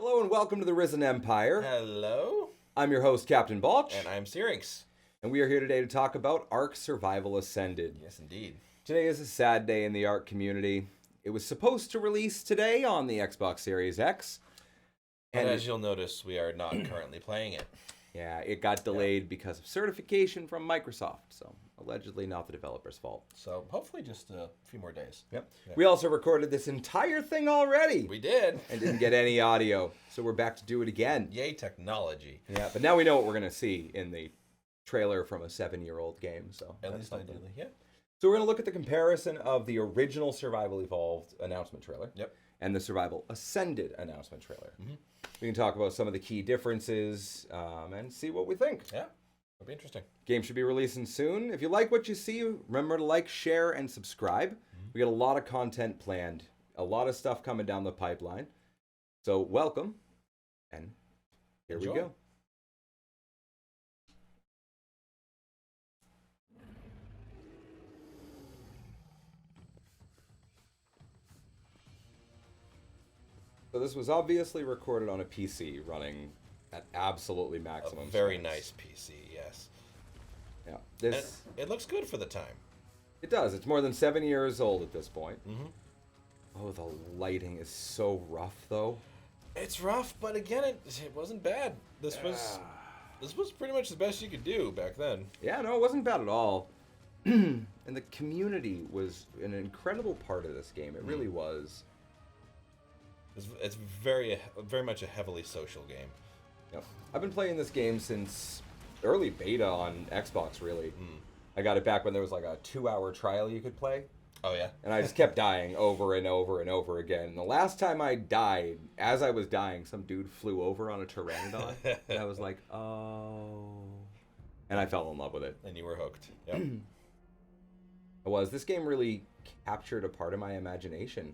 Hello and welcome to the Risen Empire. Hello. I'm your host, Captain Balch. And I'm Syrinx. And we are here today to talk about Ark Survival Ascended. Yes, indeed. Today is a sad day in the Ark community. It was supposed to release today on the Xbox Series X. And as you'll notice, we are not currently playing it. Yeah, it got delayed because of certification from Microsoft. So, allegedly not the developer's fault. So, hopefully just a few more days. Yep. We also recorded this entire thing already. We did. And didn't get any audio. So, we're back to do it again. Yay, technology. Yeah, but now we know what we're going to see in the trailer from a 7-year-old game. So At least ideally, yeah. So we're going to look at the comparison of the original Survival Evolved announcement trailer and the Survival Ascended announcement trailer. Mm-hmm. We can talk about some of the key differences and see what we think. Yeah, it'll be interesting. Game should be releasing soon. If you like what you see, remember to like, share, and subscribe. Mm-hmm. We got a lot of content planned, a lot of stuff coming down the pipeline. So welcome, and here we go. So this was obviously recorded on a PC running at absolutely maximum A very speeds. nice PC, yes. Yeah, And it looks good for the time. It does. It's more than 7 years old at this point. Mm-hmm. Oh, the lighting is so rough, though. It's rough, but again, it wasn't bad. This was pretty much the best you could do back then. Yeah, no, it wasn't bad at all. And the community was an incredible part of this game. It really was. It's very much a heavily social game. Yep. I've been playing this game since early beta on Xbox, really. Mm. I got it back when there was like a 2-hour trial you could play. Oh, yeah? And I just kept dying over and over and over again. And the last time I died, as I was dying, some dude flew over on a pteranodon. And I was like, oh. And I fell in love with it. And you were hooked. Yep. This game really captured a part of my imagination.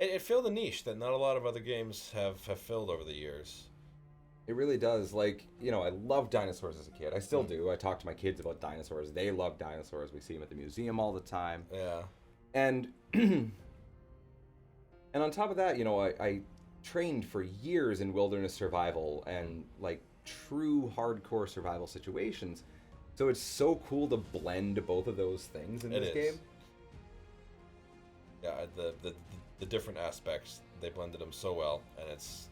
It filled a niche that not a lot of other games have filled over the years. It really does. Like, you know, I loved dinosaurs as a kid. I still do. I talk to my kids about dinosaurs. They love dinosaurs. We see them at the museum all the time. Yeah. And and on top of that, you know, I trained for years in wilderness survival and like true hardcore survival situations. So it's so cool to blend both of those things in this game. Yeah, the different aspects, they blended them so well, and it's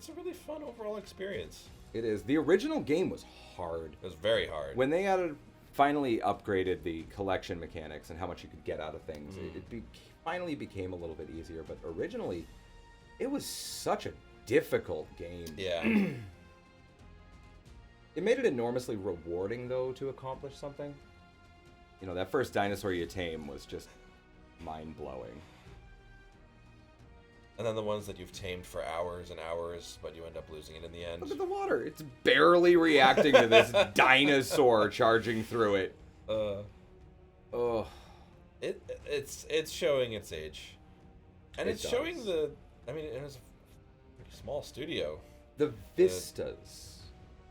a really fun overall experience. It is. The original game was hard. It was very hard. When they finally upgraded the collection mechanics and how much you could get out of things, it finally became a little bit easier. But originally, it was such a difficult game. Yeah. It made it enormously rewarding, though, to accomplish something. You know, that first dinosaur you tame was just mind-blowing. And then the ones that you've tamed for hours and hours, but you end up losing it in the end. Look at the water. It's barely reacting to this dinosaur charging through it. Oh. It's showing its age. And it's showing it was a pretty small studio. The vistas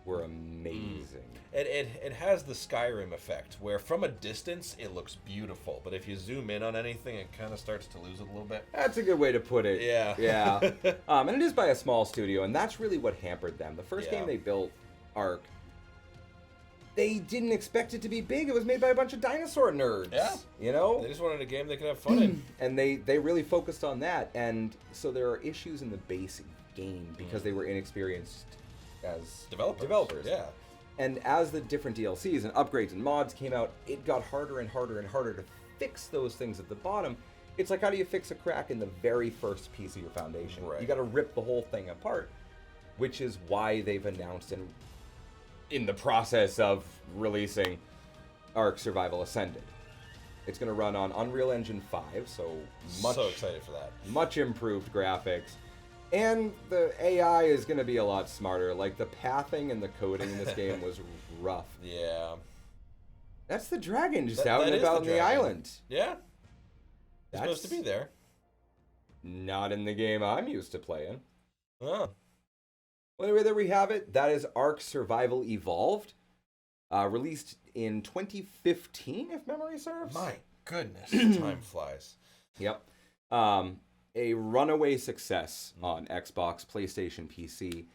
were amazing. It has the Skyrim effect, where from a distance it looks beautiful, but if you zoom in on anything, it kind of starts to lose it a little bit. That's a good way to put it. Yeah. Yeah. And it is by a small studio, and that's really what hampered them. The first game they built, Ark, they didn't expect it to be big. It was made by a bunch of dinosaur nerds. Yeah. You know? They just wanted a game they could have fun in. And they really focused on that, and so there are issues in the basic game because they were inexperienced as developers. Yeah. And as the different DLCs and upgrades and mods came out, it got harder and harder and harder to fix those things at the bottom. It's like, how do you fix a crack in the very first piece of your foundation? Right. You got to rip the whole thing apart, which is why they've announced and in the process of releasing Ark Survival Ascended. It's going to run on Unreal Engine 5, so excited for that. Much improved graphics. And the AI is going to be a lot smarter. Like, the pathing and the coding in this game was rough. Yeah. That's the dragon just out and about on the island. Yeah. It's supposed to be there. Not in the game I'm used to playing. Oh. Well, anyway, there we have it. That is Ark Survival Evolved. Released in 2015, if memory serves. My goodness. Time flies. Yep. a runaway success on Xbox, PlayStation, PC.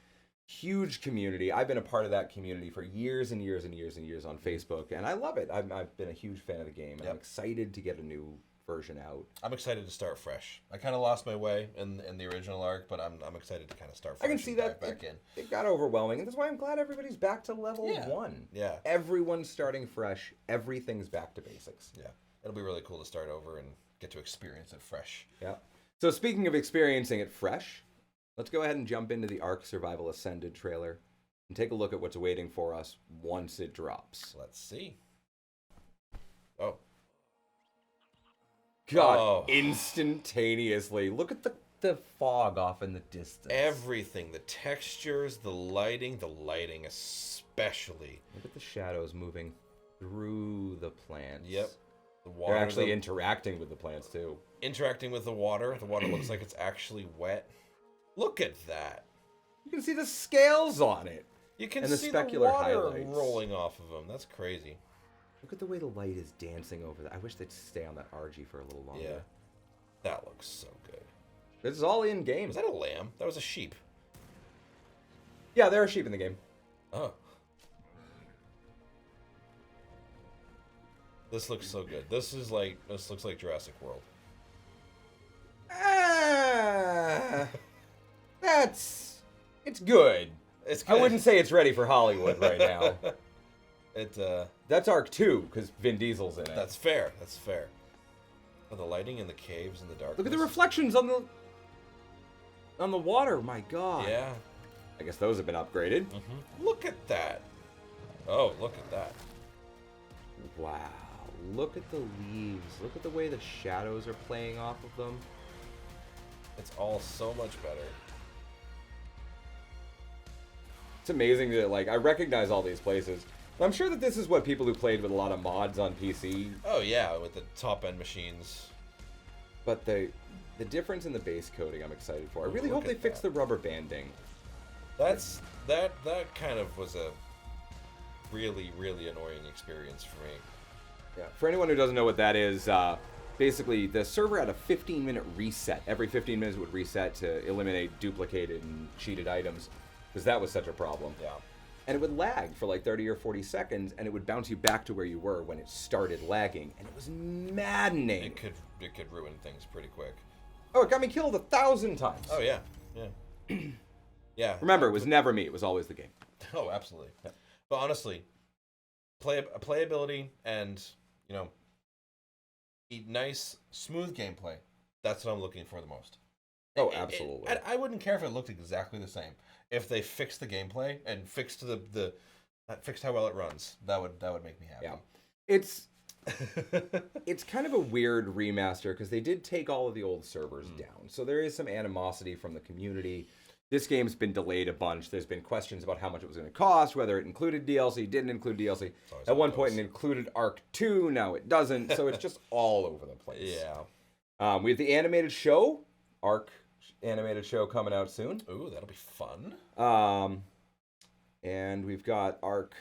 Huge community. I've been a part of that community for years and years and years and years on Facebook, and I love it. I've been a huge fan of the game, and I'm excited to get a new version out. I'm excited to start fresh. I kind of lost my way in the original Ark, but I'm excited to kind of start fresh. I can see that back in. It got overwhelming, and that's why I'm glad everybody's back to level 1. Yeah. Everyone's starting fresh. Everything's back to basics. Yeah. It'll be really cool to start over and get to experience it fresh. Yeah. So speaking of experiencing it fresh, let's go ahead and jump into the Ark Survival Ascended trailer and take a look at what's waiting for us once it drops. Let's see. Oh. God, instantaneously. Look at the fog off in the distance. Everything. The textures, the lighting especially. Look at the shadows moving through the plants. Yep. The water. They're actually interacting with the plants, too. Interacting with the water. The water looks like it's actually wet. Look at that. You can see the scales on it. You can and the see specular the water highlights rolling off of them. That's crazy. Look at the way the light is dancing over that. I wish they'd stay on that RG for a little longer. Yeah. That looks so good. This is all in game. Was that a lamb? That was a sheep. Yeah, there are sheep in the game. Oh. This looks so good. This looks like Jurassic World. It's good. It's good. I wouldn't say it's ready for Hollywood right now. It That's Ark 2 because Vin Diesel's in it. That's fair. That's fair. Oh, the lighting in the caves and the darkness. Look at the reflections on the water. My God. Yeah. I guess those have been upgraded. Mm-hmm. Look at that. Oh, look at that. Wow. Look at the leaves. Look at the way the shadows are playing off of them. It's all so much better. It's amazing that, like, I recognize all these places. I'm sure that this is what people who played with a lot of mods on PC. Oh yeah, with the top-end machines. But the difference in the base coding, I'm excited for. I really hope they fix the rubber banding. That kind of was a really, really annoying experience for me. Yeah. For anyone who doesn't know what that is, basically the server had a 15-minute reset. Every 15 minutes it would reset to eliminate duplicated and cheated items, because that was such a problem. Yeah. And it would lag for like 30 or 40 seconds, and it would bounce you back to where you were when it started lagging, and it was maddening. It could ruin things pretty quick. Oh, it got me killed 1,000 times. Oh yeah, yeah, yeah. Remember, it was never me. It was always the game. Oh, absolutely. Yeah. But honestly, playability and nice, smooth gameplay. That's what I'm looking for the most. Oh, absolutely. I wouldn't care if it looked exactly the same. If they fixed the gameplay and fixed fixed how well it runs, that would make me happy. Yeah, it's kind of a weird remaster because they did take all of the old servers down, so there is some animosity from the community. This game's been delayed a bunch. There's been questions about how much it was going to cost, whether it included DLC, didn't include DLC. At one point, it included Ark 2. Now it doesn't. So it's just all over the place. Yeah. We have the animated show, Ark animated show coming out soon. Ooh, that'll be fun. And we've got Ark,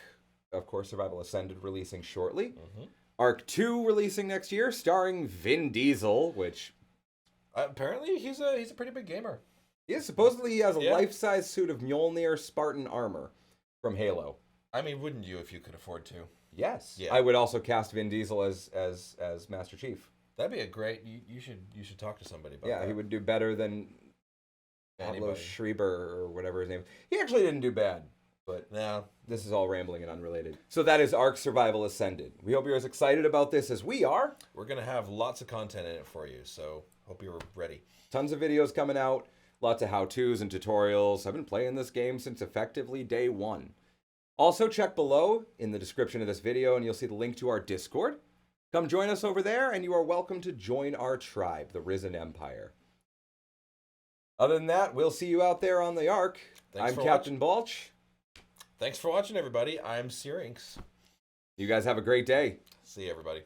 of course, Survival Ascended releasing shortly. Mm-hmm. Ark 2 releasing next year, starring Vin Diesel, which apparently he's a pretty big gamer. Yeah, supposedly he has a life-size suit of Mjolnir Spartan armor from Halo. I mean, wouldn't you if you could afford to? Yes. Yeah. I would also cast Vin Diesel as Master Chief. That'd be a great. You should talk to somebody about that. Yeah, he would do better than Pablo Schreiber or whatever his name is. He actually didn't do bad, but this is all rambling and unrelated. So that is Ark Survival Ascended. We hope you're as excited about this as we are. We're going to have lots of content in it for you, so hope you're ready. Tons of videos coming out, lots of how-tos and tutorials. I've been playing this game since effectively day one. Also, check below in the description of this video and you'll see the link to our Discord. Come join us over there, and you are welcome to join our tribe, the Risen Empire. Other than that, we'll see you out there on the Ark. I'm Captain Balch. Thanks for watching, everybody. I'm Syrinx. You guys have a great day. See you, everybody.